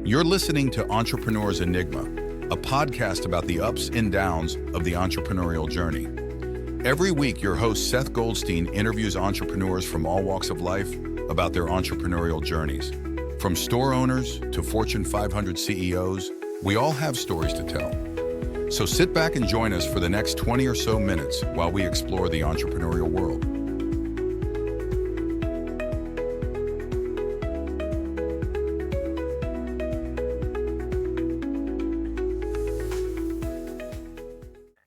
You're listening to Entrepreneur's Enigma, a podcast about the ups and downs of the entrepreneurial journey. Every week, your host Seth Goldstein interviews entrepreneurs from all walks of life about their entrepreneurial journeys. From store owners to Fortune 500 CEOs, we all have stories to tell. So sit back and join us for the next 20 or so minutes while we explore the entrepreneurial world.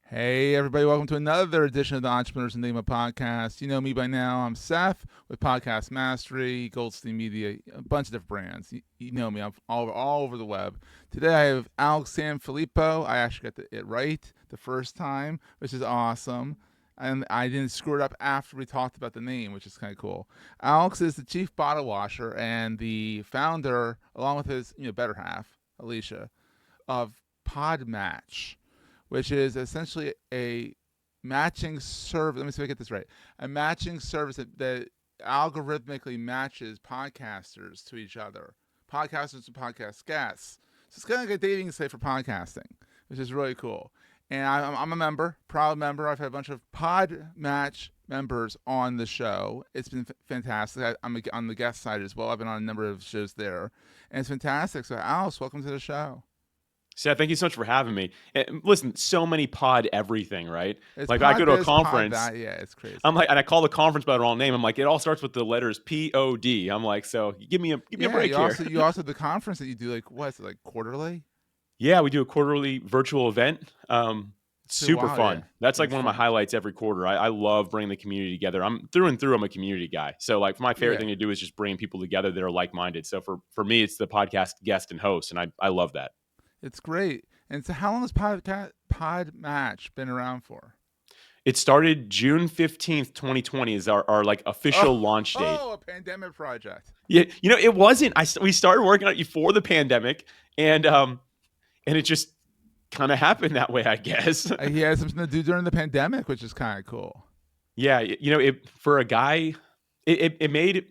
Hey everybody, welcome to another edition of the Entrepreneur's Enigma podcast. You know me by now. I'm Seth with Podcast Mastery, Goldstein Media, a bunch of different brands. You know me. I'm all over the web. Today I have Sanfilippo. I actually got it right the first time, which is awesome. And I didn't screw it up after we talked about the name, which is kind of cool. Alex is the chief bottle washer and the founder, along with his better half, Alicia, of PodMatch, which is essentially a matching service. Let me see if I get this right. A matching service that algorithmically matches podcasters to each other. Podcasters to podcast guests. So it's kind of like a dating site for podcasting, which is really cool. And I'm a member, proud member. I've had a bunch of PodMatch members on the show. It's been fantastic. I'm on the guest side as well. I've been on a number of shows there. And it's fantastic. So Alice, welcome to the show. Seth, thank you so much for having me. And listen, so many pod everything, right? It's like I go to a pod conference. Yeah, it's crazy. I'm like, and I call the conference by the wrong name. I'm like, it all starts with the letters P-O-D. I'm like, so give me a break here. You also the conference that you do, like, what is it, like quarterly? Yeah, we do a quarterly virtual event. Super fun. Yeah. That's like one of my highlights every quarter. I love bringing the community together. I'm through and through. I'm a community guy. So like my favorite thing to do is just bring people together that are like-minded. So for me, it's the podcast guest and host. And I love that. It's great. And so how long has PodMatch been around for? It started June 15th, 2020 is our like official launch date. Oh, a pandemic project. Yeah, it wasn't. We started working on it before the pandemic, and it just kind of happened that way, I guess. He had something to do during the pandemic, which is kind of cool. Yeah, for a guy, it made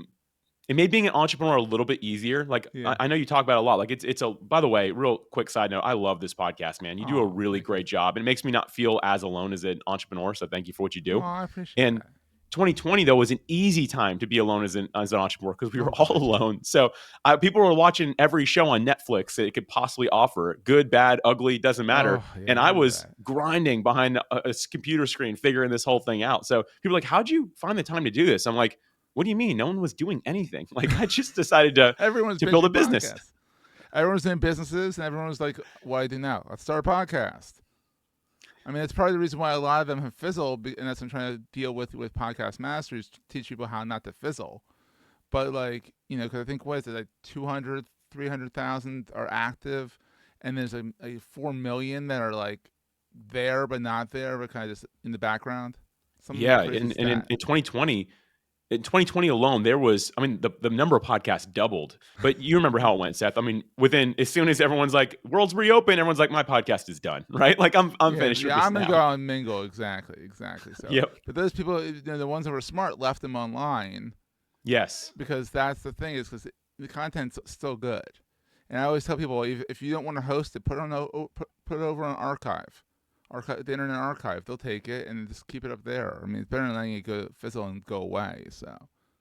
being an entrepreneur a little bit easier. Like I know you talk about it a lot. Like it's a, by the way, real quick side note, I love this podcast, man. You do a really great job. And it makes me not feel as alone as an entrepreneur. So thank you for what you do. Oh, I appreciate that. 2020 though was an easy time to be alone as an entrepreneur because we were all alone. So people were watching every show on Netflix that it could possibly offer, good, bad, ugly, doesn't matter. And I was grinding behind a computer screen, figuring this whole thing out. So people are like, how'd you find the time to do this? I'm like, what do you mean? No one was doing anything. Like I just decided to build a business. Podcast. Everyone's in businesses and everyone was like, what do I do now? Let's start a podcast. I mean, that's probably the reason why a lot of them have fizzled, and that's what I'm trying to deal with Podcast Masters, teach people how not to fizzle. But like, because I think, what is it, like 200, 300,000 are active, and there's like 4 million that are like there but not there, but kind of just in the background. And in 2020, in 2020 alone, there was, the number of podcasts doubled. But you remember how it went, Seth. I mean, as soon as everyone's like, world's reopen, everyone's like, my podcast is done, right? Like, I'm finished with this I'm going to now. go out and mingle. Exactly. So, But those people, the ones that were smart, left them online. Yes. Because that's the thing, is because the content's still good. And I always tell people, if you don't want to host it, put it over on archive, the Internet Archive. They'll take it and just keep it up there. I mean, it's better than letting it go fizzle and go away. So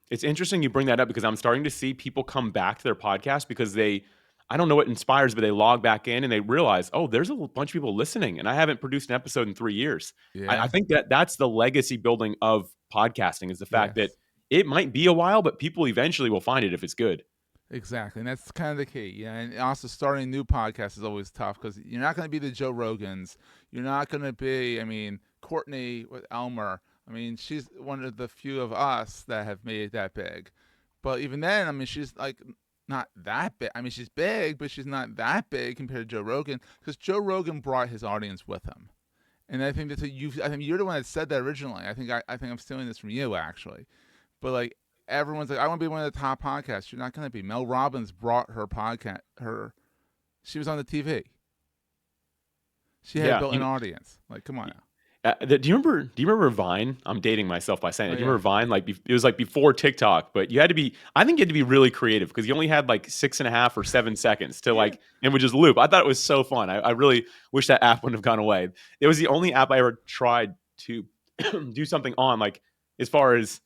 it's interesting you bring that up because I'm starting to see people come back to their podcast because I don't know what inspires, but they log back in and they realize, oh, there's a bunch of people listening and I haven't produced an episode in 3 years. Yeah. I think that's the legacy building of podcasting, is the fact that it might be a while, but people eventually will find it if it's good. Exactly. And that's kind of the key. Yeah. And also starting a new podcast is always tough because you're not going to be the Joe Rogans. You're not going to be, Courtney with Elmer. She's one of the few of us that have made it that big. But even then, she's like not that big. she's big, but she's not that big compared to Joe Rogan, because Joe Rogan brought his audience with him. And I think that's I think you're the one that said that originally. I think I'm stealing this from you, actually. But like, everyone's like, I want to be one of the top podcasts. You're not going to be. Mel Robbins brought her podcast. She was on the TV. She had built an audience. Like, come on now. Do you remember Vine? I'm dating myself by saying Oh it. Do you yeah. remember Vine? Like it was like before TikTok, but I think you had to be really creative because you only had like 6.5 or 7 seconds to Yeah. like, and would just loop. I thought it was so fun. I really wish that app wouldn't have gone away. It was the only app I ever tried to do something on, like as far as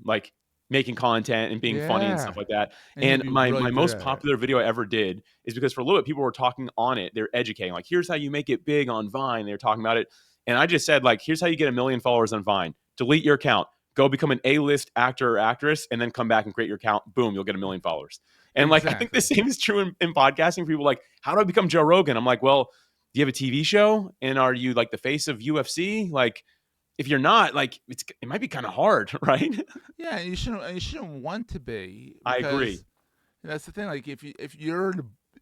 like making content and being funny and stuff Yeah. like that. And you'd And be my really my good most at it. popular video I ever did is because for a little bit people were talking on it. They're educating, like here's how you make it big on Vine. They're talking about it. And I just said, like, here's how you get 1 million followers on Vine. Delete your account. Go become an A-list actor or actress, and then come back and create your account. Boom, you'll get 1 million followers. And like, I think the Exactly. same is true in podcasting. People are like, how do I become Joe Rogan? I'm like, well, do you have a TV show? And are you like the face of UFC? Like, if you're not, like, it might be kind of hard, right? Yeah, and you shouldn't want to be I agree. because that's the thing. Like if you're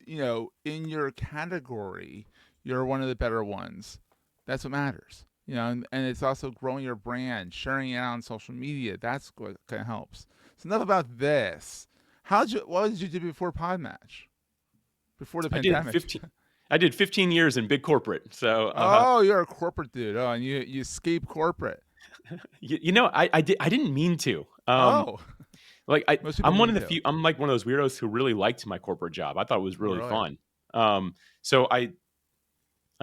in your category, you're one of the better ones. That's what matters. And it's also growing your brand, sharing it out on social media. That's what kind of helps. So enough about this. What did you do before PodMatch? Before the I did pandemic? 15. I did 15 years in big corporate. So Oh, you're a corporate dude. Oh, and you escape corporate. I didn't mean to. Oh, Like most people I'm one mean of the to. few. I'm like one of those weirdos who really liked my corporate job. I thought it was Oh, really really? fun. So I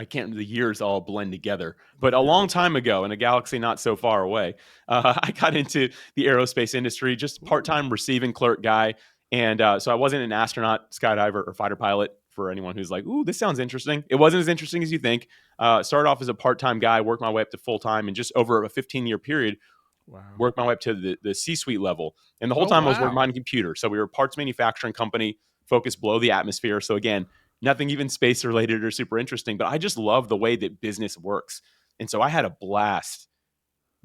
can't. The years all blend together. But a Yeah. long time ago, in a galaxy not so far away, I got into the aerospace industry, just part Ooh. time receiving clerk guy. And so I wasn't an astronaut, skydiver, or fighter pilot. For anyone who's like, "Ooh, this sounds interesting," it wasn't as interesting as you think. Started off as a part time guy, worked my way up to full time, and just over a 15-year period, Wow. worked my way up to the C-suite level. And the whole Oh, time I was working wow. behind a computer. So we were a parts manufacturing company focused below the atmosphere. So again, nothing even space related or super interesting, but I just love the way that business works. And so I had a blast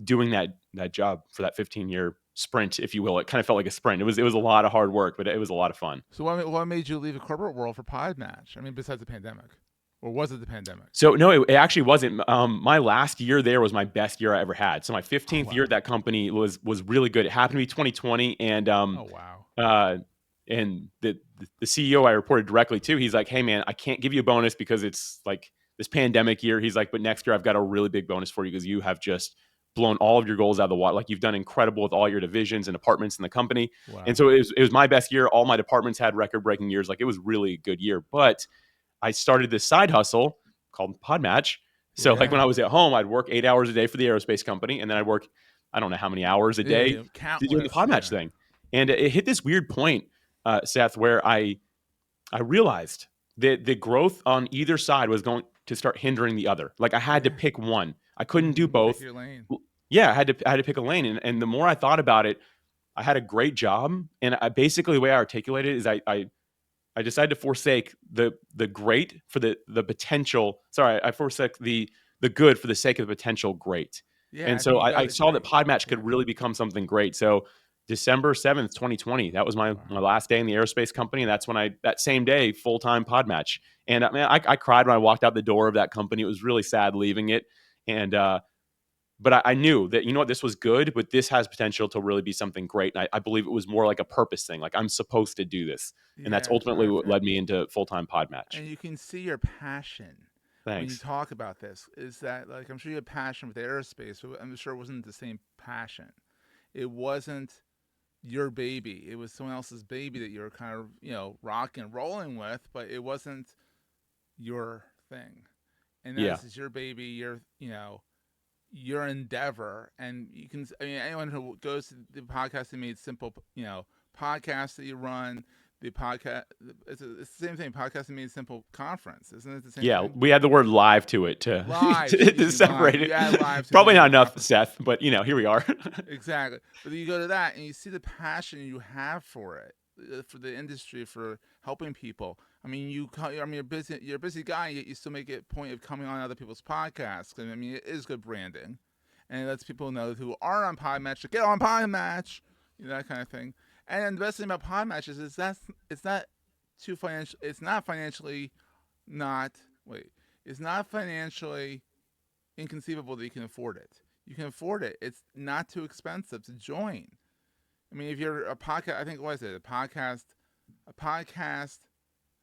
doing that job for that 15-year sprint, if you will. It kind of felt like a sprint. It was a lot of hard work, but it was a lot of fun. So what made you leave the corporate world for PodMatch? I mean, besides the pandemic, or was it the pandemic? So no, it actually wasn't. My last year there was my best year I ever had. So my Oh 15th year wow. at that company was really good. It happened to be 2020, and Oh wow. uh, and the CEO I reported directly to, he's like, "Hey man, I can't give you a bonus because it's like this pandemic year." He's like, "But next year I've got a really big bonus for you because you have just blown all of your goals out of the water. Like you've done incredible with all your divisions and departments in the company." And Wow. so it was my best year. All my departments had record breaking years. Like it was really a good year. But I started this side hustle called PodMatch. So like when Yeah. I was at home, I'd work 8 hours a day for the aerospace company, and then I'd work I don't know how many hours a day Yeah. doing the Countless. PodMatch Yeah. thing. And it hit this weird point, Seth, where I realized that the growth on either side was going to start hindering the other. Like I had to Yeah. pick one. I couldn't do Pick both. your lane. Yeah, I had to pick a lane. And the more I thought about it, I had a great job. And I basically the way I articulated it is I decided to forsake the great for the potential. Sorry, I forsake the good for the sake of the potential great. Yeah. And I think so you got I it saw that right. PodMatch Yeah. could really become something great. So December 7th, 2020, that was my Wow. last day in the aerospace company. And that's when that same day, full-time PodMatch. And man, I cried when I walked out the door of that company. It was really sad leaving it. And but I knew that, you know what, this was good, but this has potential to really be something great. And I believe it was more like a purpose thing. Like I'm supposed to do this. And that's Yeah. ultimately what led Perfect. me into full-time PodMatch. And you can see your passion when you Thanks. talk about this. Is that like I'm sure you have passion with aerospace, but I'm sure it wasn't the same passion. It wasn't your baby. It was someone else's baby that you were kind of, rocking and rolling with, but it wasn't your thing. And Yeah. this is your baby, your endeavor. And you can, I mean, anyone who goes to the podcasting made simple, podcasts that you run, the podcast, it's the same thing. Podcasting made simple conference, isn't it the same Yeah, thing? we had the word live to it to Live, to excuse me, live. separate You it. add live to the Probably name not of the enough, conference. Seth, but here we are. Exactly. But then you go to that and you see the passion you have for it, for the industry, for helping people. I mean, you're a busy guy, yet you still make it a point of coming on other people's podcasts. And I mean, it is good branding, and it lets people know who are on PodMatch to get on PodMatch, that kind of thing. And the best thing about PodMatch is it's not too financial. It's not financially not wait. It's not financially inconceivable that you can afford it. You can afford it. It's not too expensive to join. I mean, if you're a podcast, I think what is it? A podcast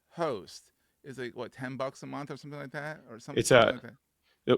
host is like what, $10 a month or something like that, or It's something like that.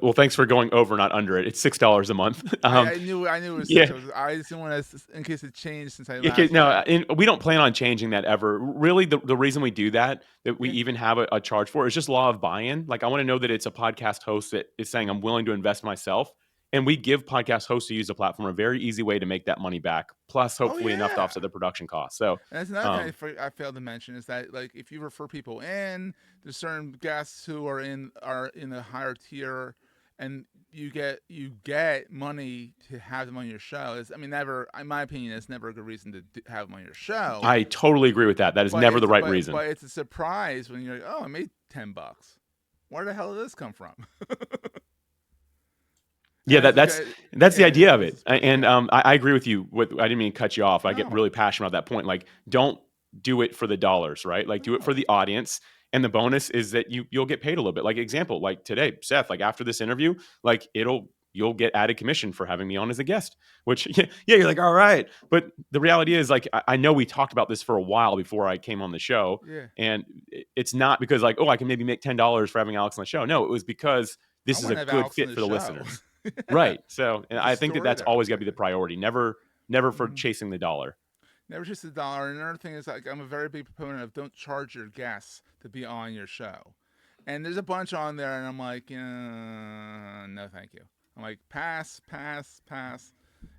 Well, thanks for going over, not under it. It's $6 a month. I knew it was yeah. 6. I just didn't want to, in case it changed since I Yeah, last. no, and we don't plan on changing that ever. Really, the reason we do that we even have a charge for is just law of buy-in. Like, I want to know that it's a podcast host that is saying I'm willing to invest myself, and we give podcast hosts who use the platform a very easy way to make that money back, plus hopefully enough to offset the production costs. So and that's another thing I failed to mention is that, like, if you refer people in, there's certain guests who are in a higher tier, and you get money to have them on your show. Never, in my opinion, it's never a good reason to have them on your show. I totally agree with that. That is never the right reason. But it's a surprise when you're like, oh, I made $10. Where the hell did this come from? Yeah, that's the idea of it. And I agree with you. I didn't mean to cut you off. I get really passionate about that point. Like, don't do it for the dollars, right? Like, do it for the audience. And the bonus is that you'll get paid a little bit. Like, example, like today, Seth, like after this interview, like you'll get added commission for having me on as a guest, which you're like, all right. But the reality is, like, I know we talked about this for a while before I came on the show. Yeah. And it's not because like, oh, I can maybe make $10 for having Alex on the show. No, it was because this is a good fit for the listeners. Right. So, and I think that's always got to be the priority. Never for chasing the dollar. Never chase the dollar. And another thing is, like, I'm a very big proponent of don't charge your guests to be on your show. And there's a bunch on there, and I'm like, no, thank you. I'm like, pass.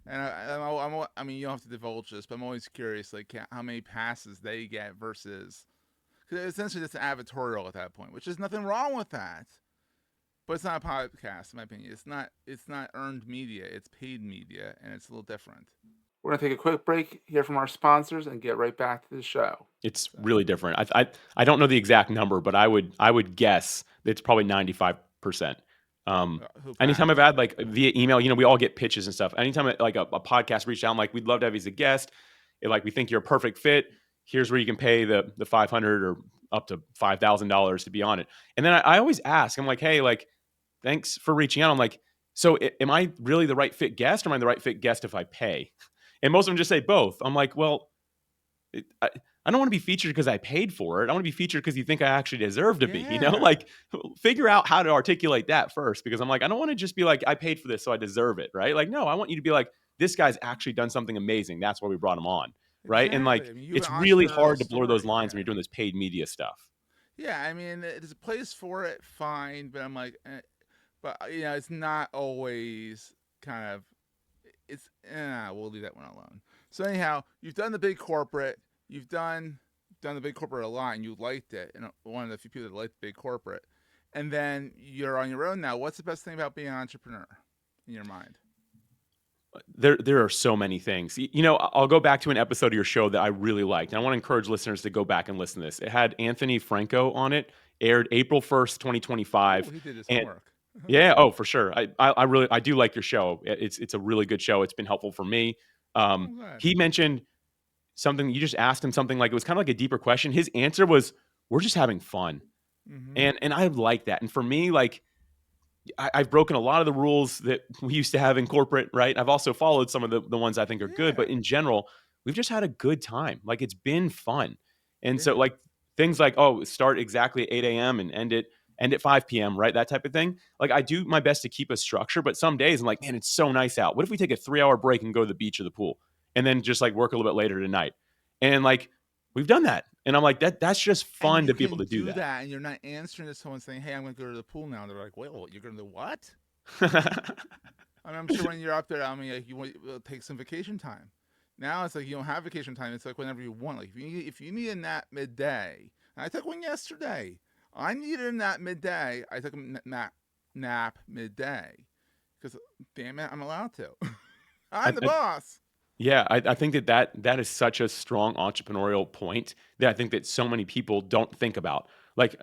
And I mean, you don't have to divulge this, but I'm always curious, like, how many passes they get versus, because essentially that's an advertorial at that point, which is nothing wrong with that. But it's not a podcast, in my opinion. It's not earned media. It's paid media, and it's a little different. We're going to take a quick break, hear from our sponsors, and get right back to the show. It's really different. I don't know the exact number, but I would guess it's probably 95%. Anytime I've had, like, via email, we all get pitches and stuff. Anytime a podcast reached out, I'm like, we'd love to have you as a guest. We think you're a perfect fit. Here's where you can pay the $500 or up to $5,000 to be on it. And then I always ask, I'm like, hey, like, thanks for reaching out. I'm like, so am I really the right fit guest, or am I the right fit guest if I pay? And most of them just say both. I'm like, well, I don't want to be featured because I paid for it. I want to be featured because you think I actually deserve to be, like, figure out how to articulate that first, because I'm like, I don't want to just be like, I paid for this, so I deserve it. Right. Like, no, I want you to be like, this guy's actually done something amazing. That's why we brought him on. Right. Exactly. And like, it's really hard to blur those lines when you're doing this paid media stuff. Yeah. I mean, there's a place for it. Fine. But I'm like, but it's not always kind of, we'll leave that one alone. So anyhow, you've done the big corporate. You've done the big corporate a lot, and you liked it. And one of the few people that liked the big corporate. And then you're on your own now. What's the best thing about being an entrepreneur in your mind? There are so many things. I'll go back to an episode of your show that I really liked. And I want to encourage listeners to go back and listen to this. It had Anthony Franco on it. Aired April 1st, 2025. Oh, he did his homework. Yeah. Oh, for sure. I do like your show. It's a really good show. It's been helpful for me. He mentioned something. You just asked him something, like, it was kind of like a deeper question. His answer was, we're just having fun. And I like that. And for me, like, I've broken a lot of the rules that we used to have in corporate, right? I've also followed some of the ones I think are good, but in general, we've just had a good time. Like, it's been fun. And so, like, things like, start exactly at 8 a.m. and end at 5 p.m., right? That type of thing. Like, I do my best to keep a structure, but some days I'm like, man, it's so nice out. What if we take a 3-hour break and go to the beach or the pool, and then just like work a little bit later tonight? And like, we've done that. And I'm like, that's just fun to be able to do that. And you're not answering to someone saying, hey, I'm going to go to the pool now. And they're like, well, you're going to do what? I'm sure when you're up there, like, you want to take some vacation time. Now it's like you don't have vacation time. It's like whenever you want. Like, if you need a nap midday, and I took one yesterday. I needed a nap midday. I took a nap midday because, damn it, I'm allowed to. I'm the boss. Yeah, I think that is such a strong entrepreneurial point that I think that so many people don't think about. Like,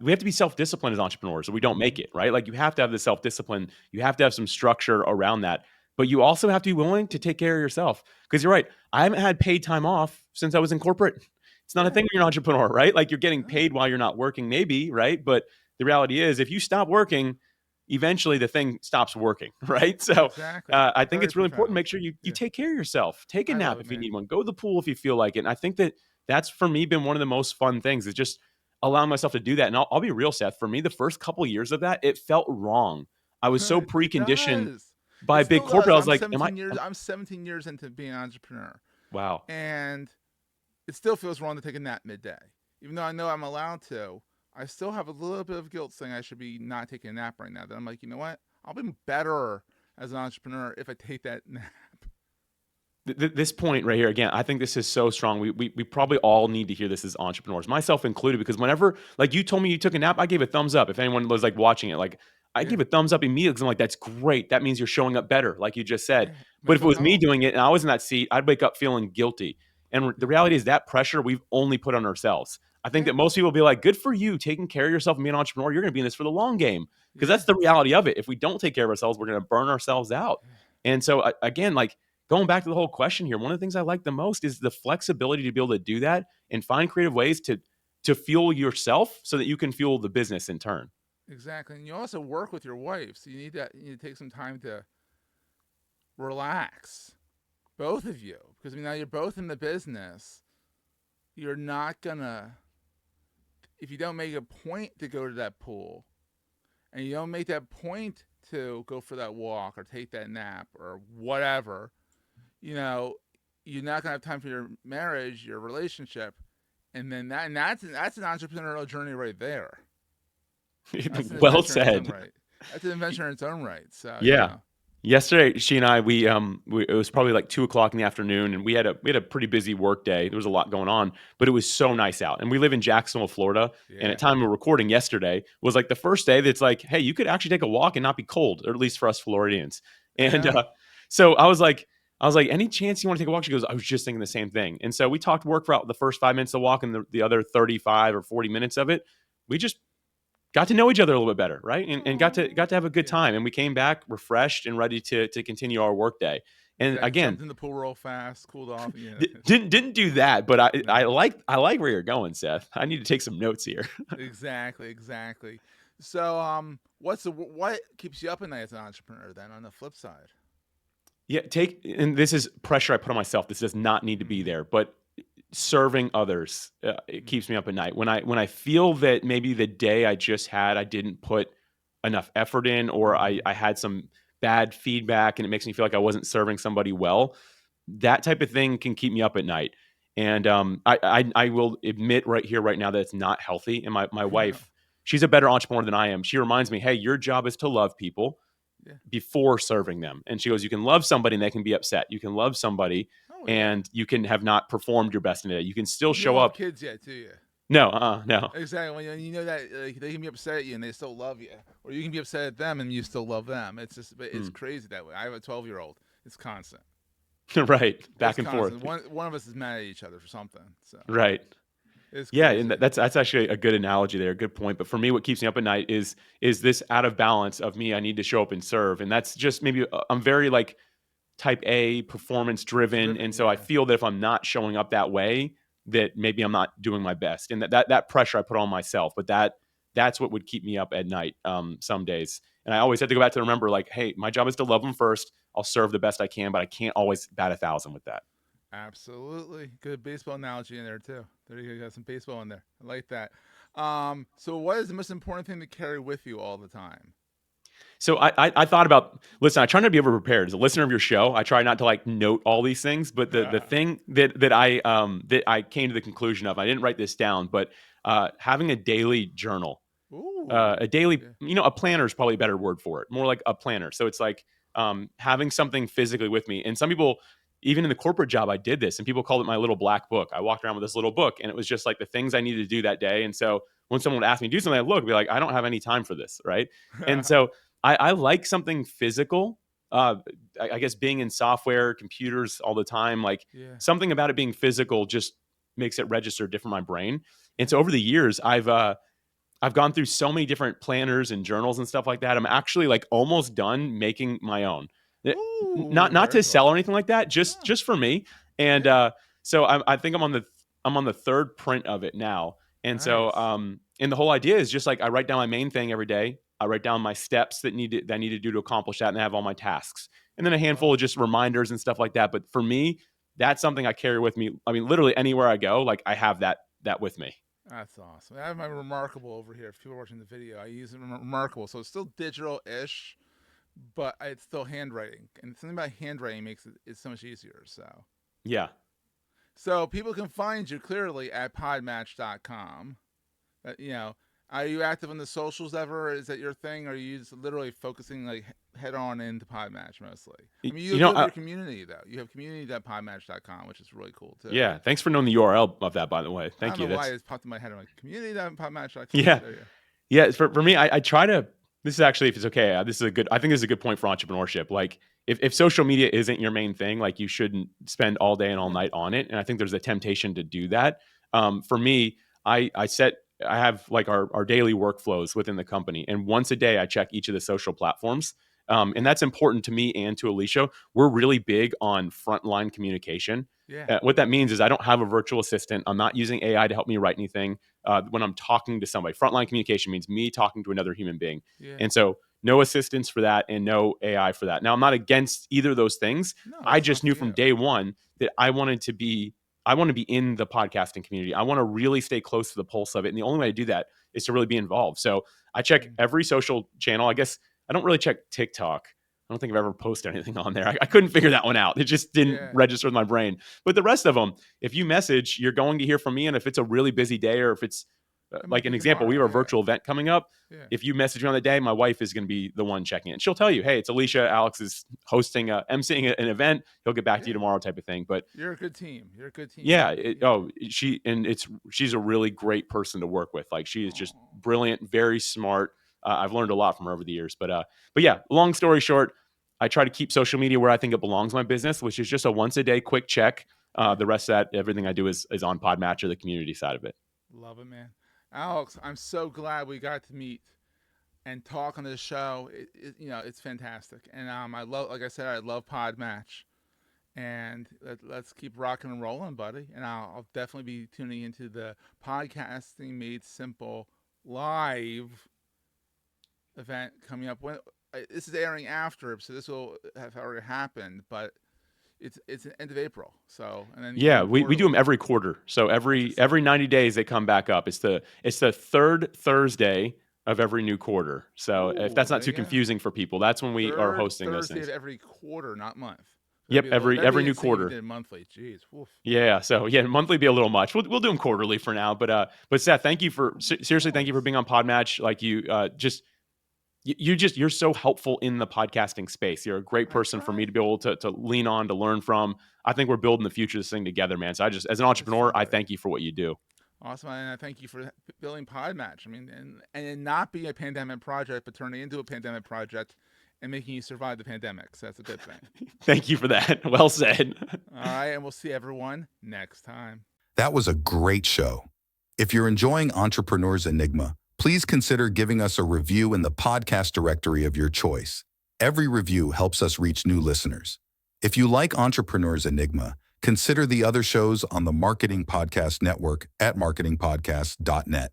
we have to be self-disciplined as entrepreneurs, or we don't make it, right? Like, you have to have the self-discipline. You have to have some structure around that. But you also have to be willing to take care of yourself. Because you're right, I haven't had paid time off since I was in corporate. It's not a thing when you're an entrepreneur, right? Like, you're getting paid while you're not working, maybe, right? But the reality is, if you stop working, eventually the thing stops working, right? So exactly. I think it's really important to make sure you take care of yourself. Take a nap if you need one. Go to the pool if you feel like it. And I think that's, for me, been one of the most fun things. It's just, allowing myself to do that. And I'll be real, Seth, for me, the first couple of years of that, it felt wrong. I was so It preconditioned does. by It big still corporate. does. I was like, I'm 17 years into being an entrepreneur. wow. And it still feels wrong to take a nap midday. Even though I know I'm allowed to, I still have a little bit of guilt saying I should be not taking a nap right now. Then I'm like, you know what? I'll be better as an entrepreneur if I take that nap. This point right here, again, I think this is so strong. We probably all need to hear this as entrepreneurs, myself included, because whenever, like, you told me you took a nap, I gave a thumbs up. If anyone was like watching it, like, I gave a thumbs up immediately because I'm like, that's great. That means you're showing up better, like you just said. But if it was me doing it and I was in that seat, I'd wake up feeling guilty. And the reality is that pressure we've only put on ourselves. I think that most people will be like, good for you, taking care of yourself and being an entrepreneur. You're going to be in this for the long game, because that's the reality of it. If we don't take care of ourselves, we're going to burn ourselves out. And so again, like, going back to the whole question here, one of the things I like the most is the flexibility to be able to do that and find creative ways to fuel yourself so that you can fuel the business in turn. Exactly. And you also work with your wife, so you need to take some time to relax, both of you, because now you're both in the business. You're not gonna, if you don't make a point to go to that pool, and you don't make that point to go for that walk or take that nap or whatever, you're not gonna have time for your marriage, your relationship, and then that's an entrepreneurial journey right there. Well said. That's an adventure in its own right. So yeah. Yesterday, she and I, it was probably like 2:00 in the afternoon, and we had a pretty busy work day. There was a lot going on, but it was so nice out. And we live in Jacksonville, Florida. Yeah. And at time of recording yesterday was like the first day that's like, hey, you could actually take a walk and not be cold, or at least for us Floridians. And so I was like, any chance you want to take a walk? She goes, I was just thinking the same thing. And so we talked work for the first 5 minutes of the walk, and the other 35 or 40 minutes of it, we just got to know each other a little bit better, right? And got to have a good time. And we came back refreshed and ready to continue our work day. And again, jumped in the pool real fast, cooled off. Didn't do that, but I like where you're going, Seth. I need to take some notes here. Exactly. So, what keeps you up at night as an entrepreneur then, on the flip side? Yeah, and this is pressure I put on myself. This does not need to be there, but serving others, it keeps me up at night. When I feel that maybe the day I just had, I didn't put enough effort in, or I had some bad feedback and it makes me feel like I wasn't serving somebody well, that type of thing can keep me up at night. And I will admit right here, right now, that it's not healthy. And my wife, she's a better entrepreneur than I am. She reminds me, hey, your job is to love people before serving them. And she goes, you can love somebody and they can be upset. You can love somebody and you can have not performed your best in it. You can still show up. You don't have kids yet, do you? No, no. Exactly. When you know that they can be upset at you and they still love you, or you can be upset at them and you still love them. It's just, it's crazy that way. I have a 12-year-old. It's constant. Right. Back it's and constant. forth. One of us is mad at each other for something. So. Right. Yeah, and that's actually a good analogy there, a good point. But for me, what keeps me up at night is this out of balance of me. I need to show up and serve, and that's just maybe I'm very like type A, performance driven, and so I feel that if I'm not showing up that way, that maybe I'm not doing my best, and that pressure I put on myself. But that's what would keep me up at night some days, and I always have to go back to remember, like, hey, my job is to love them first. I'll serve the best I can, but I can't always bat 1,000 with that. Absolutely. Good baseball analogy in there too. There you go. You got some baseball in there. I like that. So what is the most important thing to carry with you all the time? So I thought about, listen, I try not to be over prepared. As a listener of your show, I try not to like note all these things, but the thing that I came to the conclusion of, I didn't write this down, but having a daily journal. Ooh, a daily, a planner is probably a better word for it. More like a planner. So it's like having something physically with me. And some people, even in the corporate job, I did this, and people called it my little black book. I walked around with this little book, and it was just like the things I needed to do that day. And so when someone would ask me to do something, I'd be like, I don't have any time for this, right? And so I like something physical. I guess being in software, computers all the time, something about it being physical just makes it register different in my brain. And so over the years, I've gone through so many different planners and journals and stuff like that. I'm actually like almost done making my own. Ooh, not to sell or anything like that, just for me. And so I think I'm on the third print of it now. And nice. So and the whole idea is just like I write down my main thing every day. I write down my steps that I need to do to accomplish that, and I have all my tasks. And then a handful of just reminders and stuff like that. But for me, that's something I carry with me. I mean, literally anywhere I go, like I have that with me. That's awesome. I have my Remarkable over here. If people are watching the video, I use Remarkable. So it's still digital-ish, but it's still handwriting. And something about handwriting makes it so much easier. Yeah. So people can find you clearly at podmatch.com. Are you active on the socials ever? Is that your thing? Or are you just literally focusing like head on into PodMatch mostly? I mean, you have your community though. You have community.podmatch.com, which is really cool too. Yeah. Thanks for knowing the URL of that, by the way. Thank you. I don't know why it popped in my head. I'm like, community.podmatch.com. Yeah. Yeah. For me, I try to, this is actually, if it's okay, I think this is a good point for entrepreneurship. Like if social media isn't your main thing, like you shouldn't spend all day and all night on it. And I think there's a temptation to do that. For me, I have like our daily workflows within the company. And once a day, I check each of the social platforms. And that's important to me and to Alicia. We're really big on frontline communication. Yeah. What that means is I don't have a virtual assistant. I'm not using AI to help me write anything. When I'm talking to somebody, frontline communication means me talking to another human being. Yeah. And so no assistance for that and no AI for that. Now, I'm not against either of those things. No, I just knew from day one that I want to be in the podcasting community. I want to really stay close to the pulse of it. And the only way to do that is to really be involved. So I check every social channel. I guess I don't really check TikTok. I don't think I've ever posted anything on there. I couldn't figure that one out. It just didn't register in my brain. But the rest of them, if you message, you're going to hear from me. And if it's a really busy day, or if it's like an example, we have a virtual event coming up. Yeah. If you message me on the day, my wife is going to be the one checking it. And she'll tell you, hey, it's Alicia. Alex is emceeing an event. He'll get back to you tomorrow, type of thing. But you're a good team. Yeah. She's a really great person to work with. Like she is just brilliant, very smart. I've learned a lot from her over the years. But yeah, long story short, I try to keep social media where I think it belongs in my business, which is just a once a day quick check. The rest of that, everything I do is on PodMatch or the community side of it. Love it, man. Alex, I'm so glad we got to meet and talk on this show. It's fantastic. And I love PodMatch. And let's keep rocking and rolling, buddy. And I'll definitely be tuning into the Podcasting Made Simple live event coming up. This is airing after, so this will have already happened, but it's the end of April. So and then we do them every quarter. So every 90 days they come back up. It's the third Thursday of every new quarter. So if that's not too confusing for people, that's when we are hosting those things. Thursday of every quarter, not month. Yep, every new quarter. Did monthly, jeez. Oof. Yeah, so monthly be a little much. We'll do them quarterly for now. But Seth, thank you for being on PodMatch. Like you're so helpful in the podcasting space. You're a great person for me to be able to lean on, to learn from. I think we're building the future of this thing together, man. So as an entrepreneur, I thank you for what you do. Awesome, and I thank you for building PodMatch. I mean, and not being a pandemic project, but turning into a pandemic project and making you survive the pandemic. So that's a good thing. Thank you for that. Well said. All right, and we'll see everyone next time. That was a great show. If you're enjoying Entrepreneur's Enigma, please consider giving us a review in the podcast directory of your choice. Every review helps us reach new listeners. If you like Entrepreneur's Enigma, consider the other shows on the Marketing Podcast Network at marketingpodcast.net.